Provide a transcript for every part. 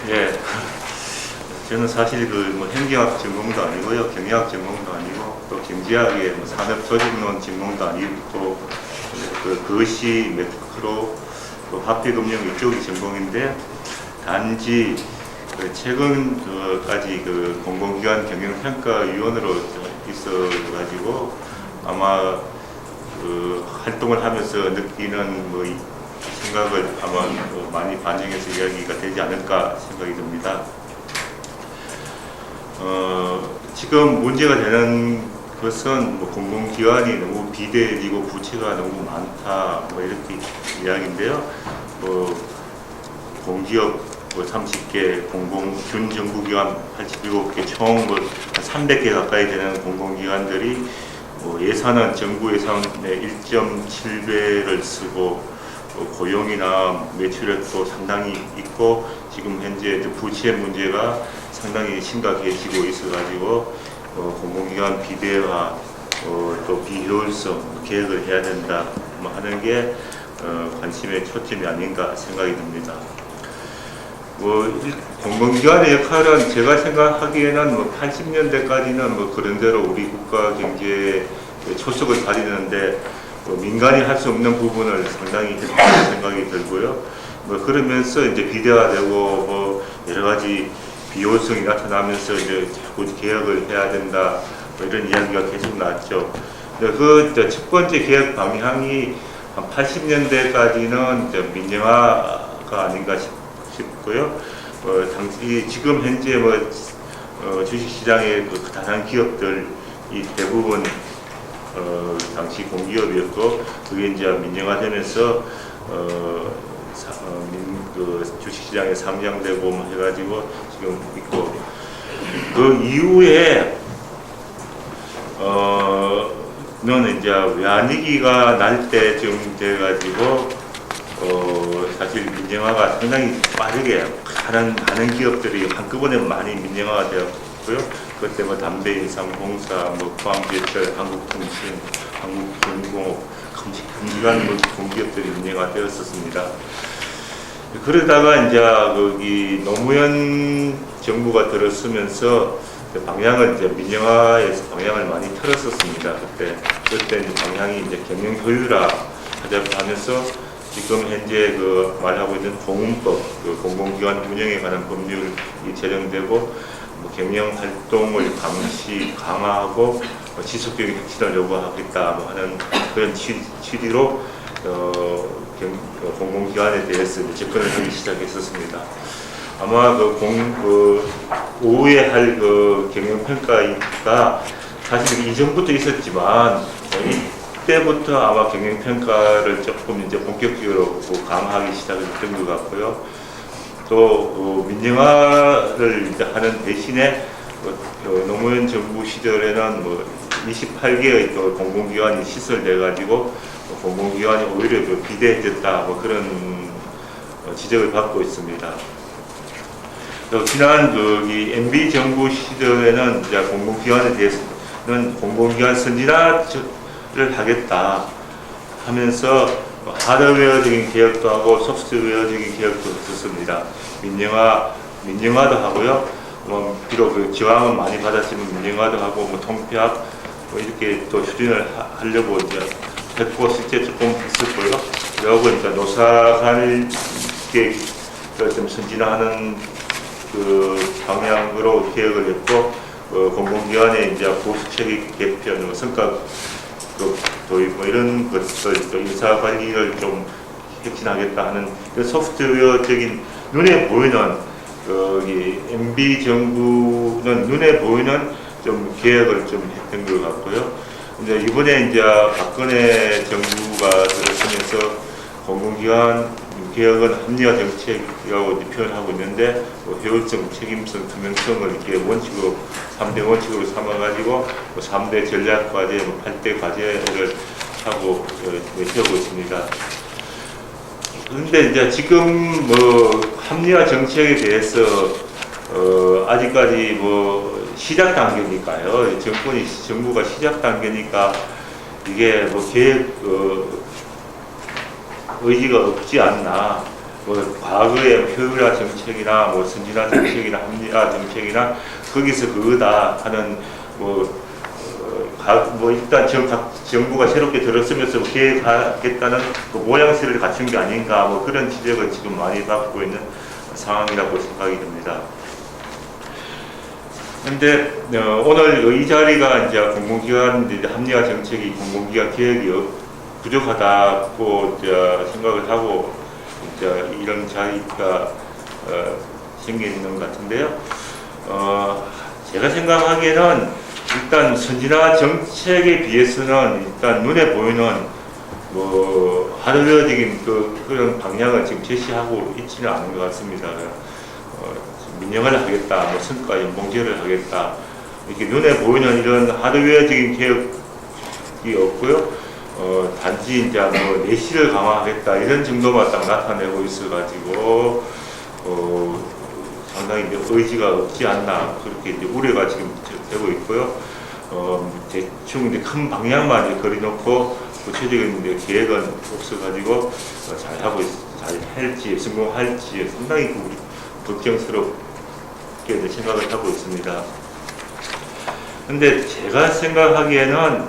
예. 저는 사실 뭐 행정학 전공도 아니고요, 경영학 전공도 아니고, 또 경제학의 뭐 산업조직론 전공도 아니고, 또 그것이 매크로, 또 화폐금융 이쪽이 전공인데, 단지 최근까지 공공기관 경영평가위원으로 있어가지고 아마 활동을 하면서 느끼는 뭐 생각을 아마 많이 반영해서 이야기가 되지 않을까 생각이 듭니다. 지금 문제가 되는 것은 뭐 공공기관이 너무 비대해지고 부채가 너무 많다 뭐 이렇게 이야기인데요. 공기업 30개, 준정부기관 87개, 총 300개 가까이 되는 공공기관들이 예산은 정부 예산의 1.7배를 쓰고 고용이나 매출액도 상당히 있고 지금 현재 부채 문제가 상당히 심각해지고 있어가지고 공공기관 비대화 또 비효율성 계획을 해야 된다 뭐 하는 게 관심의 초점이 아닌가 생각이 듭니다. 공공기관의 역할은 제가 생각하기에는 80년대까지는 그런대로 우리 국가 경제에 초석을 다리는데 민간이 할 수 없는 부분을 상당히 했다는 생각이 들고요. 그러면서 이제 비대화되고 여러 가지 비효율성이 나타나면서 이제 자꾸 개혁을 해야 된다 이런 이야기가 계속 나왔죠. 첫 번째 개혁 방향이 한 80년대까지는 민영화가 아닌가 싶고요. 당시 지금 현재 주식시장의 다양한 기업들이 대부분 당시 공기업이었고 그게 이제 민영화되면서 주식시장에 상장되고 해가지고 지금 있고 그 이후에 는 이제 외환위기가 날 때쯤 돼가지고 사실 민영화가 상당히 빠르게 많은 기업들이 한꺼번에 많이 민영화가 되었고요. 그때 담배, 인삼공사, 포항제철, 한국통신, 한국중공업, 금지간 공기업들이 민영화되었었습니다. 그러다가 이제 거기 노무현 정부가 들어서면서 방향을 이제 민영화에서 방향을 많이 틀었었습니다. 그때 이제 방향이 이제 경영 효율화 하자고 하면서 지금 현재 말하고 있는 공운법, 공공기관 운영에 관한 법률이 제정되고 경영 활동을 강화하고 지속적인 혁신을 요구하겠다 하는 그런 취지로 공공기관에 대해서 접근을 하기 시작했었습니다. 아마 오후에 할 경영평가가 사실 이전부터 있었지만 이때부터 아마 경영평가를 조금 이제 본격적으로 강화하기 시작했던 것 같고요. 또 민영화를 이제 하는 대신에 노무현 정부 시절에는 28개의 공공기관이 시설돼 가지고 공공기관이 오히려 비대해졌다 그런 지적을 받고 있습니다. 지난 MB 정부 시절에는 이제 공공기관에 대해서는 공공기관 선진화를 하겠다 하면서 하드웨어적인 개혁도 하고 소프트웨어적인 개혁도 했었습니다. 민영화도 하고요. 비록 지원은 많이 받았지만 민영화도 하고 통폐합 이렇게 또 추진을 하려고 이제 했고 실제 조금 했었고요. 그리고 이제 노사관계 좀 선진화하는 방향으로 개혁을 했고 공공기관의 이제 보수체계 개편, 성과 도입 이런 것들 인사관리를 좀 혁신하겠다 하는 소프트웨어적인 눈에 보이는 MB 정부는 눈에 보이는 좀 개혁을 좀 했던 것 같고요. 이제 이번에 이제 박근혜 정부가 들어서면서 공공기관 개혁은 합리화 정책이라고 표현하고 있는데 효율성, 책임성, 투명성을 이렇게 원칙으로 3대 원칙으로 삼아가지고 3대 전략 과제, 8대 과제를 하고 외쳐고 있습니다. 그런데 이제 지금 합리화 정책에 대해서 아직까지 시작 단계니까요. 정부가 시작 단계니까 이게 계획 의지가 없지 않나 뭐 과거의 효율화 정책이나 뭐 선진화 정책이나 합리화 정책이나 거기서 그거다 하는 뭐 일단 정부가 새롭게 들어서면서 계획하겠다는 그 모양새를 갖춘 게 아닌가 뭐 그런 지적을 지금 많이 받고 있는 상황이라고 생각이 듭니다. 근데 오늘 이 자리가 이제 공공기관 이제 합리화 정책이 공공기관 개혁이 부족하다고 생각을 하고 이제 이런 자리가 생기는 것 같은데요. 제가 생각하기에는 일단 선진화 정책에 비해서는 일단 눈에 보이는 뭐 하드웨어적인 그런 방향을 지금 제시하고 있지는 않은 것 같습니다. 민영을 하겠다, 뭐 성과 연봉제를 하겠다 이렇게 눈에 보이는 이런 하드웨어적인 개혁이 없고요. 단지 이제 뭐 내실을 강화하겠다 이런 정도만 딱 나타내고 있어가지고 상당히 이제 의지가 없지 않나 그렇게 이제 우려가 지금 되고 있고요. 대충 이제 큰 방향만 이제 그려놓고 구체적인 이제 계획은 없어가지고 잘 할지 성공할지 상당히 우리 걱정스럽게 이제 생각을 하고 있습니다. 근데 제가 생각하기에는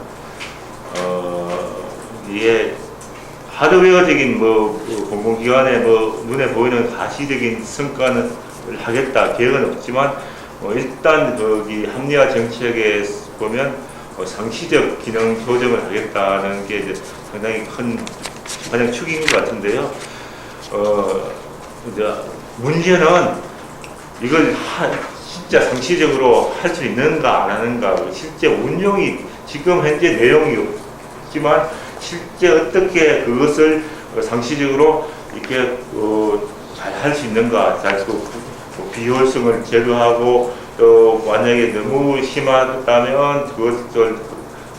이게 하드웨어적인 공공기관의 눈에 보이는 가시적인 성과는 하겠다 계획은 없지만 일단 거기 합리화 정책에 보면 상시적 기능 조정을 하겠다는 게 이제 상당히 큰 가장 축인 것 같은데요. 이제 문제는 이걸 진짜 상시적으로 할 수 있는가 안 하는가 실제 운용이 지금 현재 내용이 없지만 실제 어떻게 그것을 상시적으로 이렇게 잘 할 수 있는가 비효율성을 제거하고 또 만약에 너무 심하다면 그것을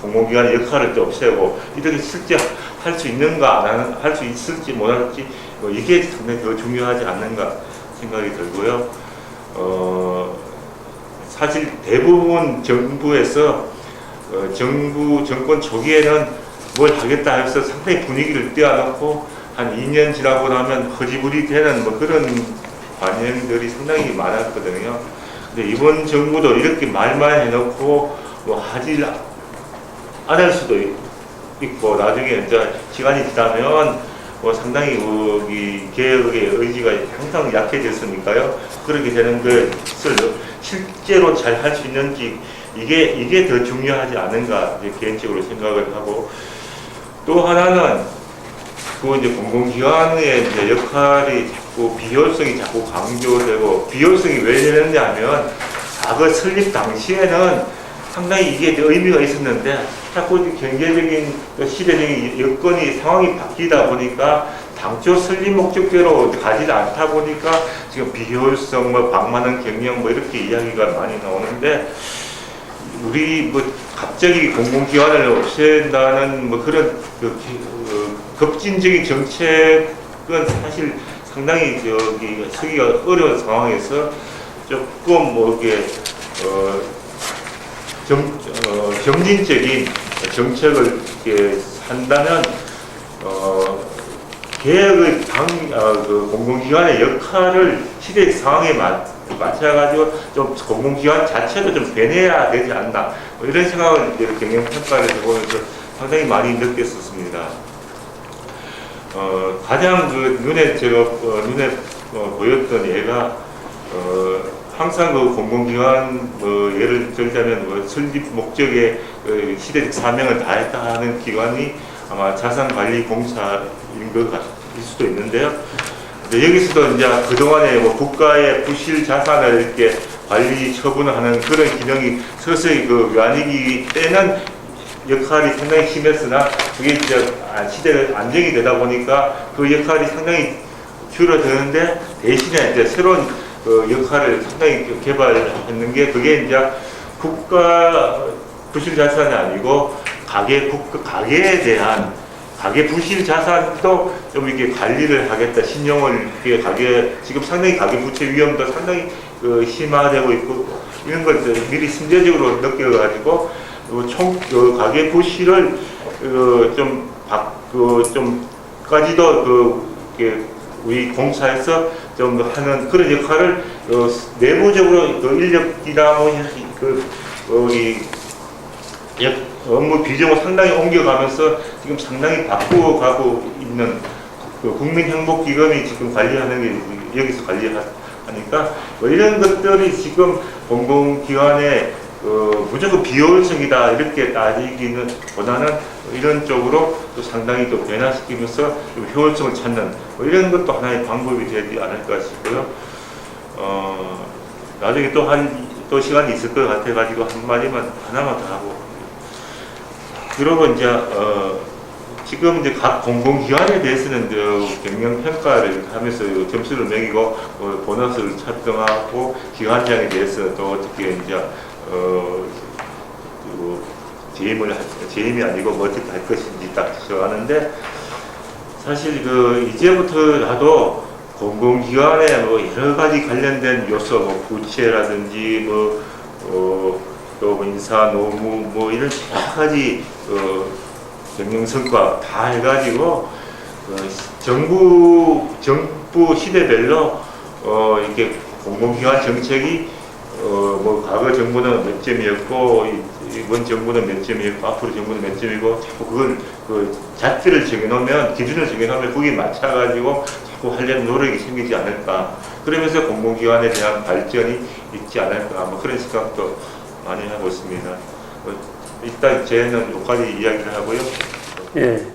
공공기관의 역할을 또 없애고 이렇게 실제 할 수 있는가 할 수 있을지 못할지 이게 상당히 더 중요하지 않는가 생각이 들고요. 사실 대부분 정부에서 정권 초기에는 뭘 하겠다 해서 상당히 분위기를 띄워놓고 한 2년 지나고 나면 허지부리 되는 그런 반영들이 상당히 많았거든요. 근데 이번 정부도 이렇게 말만 해놓고 하지 않을 수도 있고 나중에 이제 시간이 지나면 상당히 이 개혁의 의지가 항상 약해졌으니까요. 그렇게 되는 것을 실제로 잘 할 수 있는지 이게 더 중요하지 않은가 이제 개인적으로 생각을 하고 또 하나는 이제 공공기관의 이제 역할이 비효율성이 자꾸 강조되고 비효율성이 왜 되느냐면 과거 설립 당시에는 상당히 이게 의미가 있었는데 자꾸 경제적인 시대적인 여건이 상황이 바뀌다 보니까 당초 설립 목적대로 가지 않다 보니까 지금 비효율성, 방만한 경영 이렇게 이야기가 많이 나오는데 우리 갑자기 공공기관을 없앤다는 그런 급진적인 정책은 사실 상당히 서기가 어려운 상황에서 조금 이렇게 점진적인 정책을 이렇게 한다면 개혁의 공공기관의 역할을 시대 상황에 맞춰가지고 좀 공공기관 자체도 좀 변해야 되지 않나 이런 생각을 이제 경영평가를 해보면서 상당히 많이 느꼈었습니다. 가장 눈에 보였던 예가 항상 공공기관 예를 들자면 설립 목적의 시대적 사명을 다했다 하는 기관이 아마 자산관리공사인 것 같을 수도 있는데요. 여기서도 이제 그동안에 국가의 부실 자산을 이렇게 관리 처분하는 그런 기능이 서서히 외환위기 때는 역할이 상당히 심했으나 그게 이제 시대가 안정이 되다 보니까 그 역할이 상당히 줄어드는데 대신에 이제 새로운 역할을 상당히 개발했는 게 그게 이제 국가 부실 자산이 아니고 가계에 대한 가계 부실 자산도 좀 이렇게 관리를 하겠다. 신용을 지금 상당히 가계 부채 위험도 상당히 심화되고 있고 이런 걸 미리 심재적으로 느껴가지고 가계 부실을 좀까지도 우리 공사에서 좀 하는 그런 역할을 내부적으로 그 인력이나 이 업무 비중을 상당히 옮겨가면서 지금 상당히 바꾸어가고 있는 그 국민행복기금이 지금 관리하는 게 여기서 관리하니까 뭐 이런 것들이 지금 공공기관의 무조건 비효율성이다 이렇게 따지기는 보다는 이런 쪽으로 또 상당히 또 변화시키면서 좀 효율성을 찾는 뭐 이런 것도 하나의 방법이 되지 않을까 싶고요. 나중에 또 시간이 있을 것 같아가지고 하나만 더 하고. 그리고 이제 지금 이제 각 공공기관에 대해서는 경영 평가를 하면서 점수를 매기고 보너스를 차등하고 기관장에 대해서 또 어떻게 이제 재임이 아니고 뭐 어떻게 할 것인지 딱 정하는데 사실 이제부터라도 공공기관에 뭐 여러 가지 관련된 요소, 뭐 부채라든지 또 인사, 노무 뭐 이런 여러 가지 경영 성과 다 해가지고 정부 시대별로 이렇게 공공기관 정책이 뭐 과거 정부는 몇 점이었고 이번 정부는 몇 점이었고 앞으로 정부는 몇 점이고 자꾸 그걸 잣대를 정해놓으면 기준을 정해놓으면 거기에 맞춰가지고 자꾸 하려는 노력이 생기지 않을까. 그러면서 공공기관에 대한 발전이 있지 않을까. 뭐 그런 생각도 많이 하고 있습니다. 일단 저는 여기까지 이야기를 하고요. 예.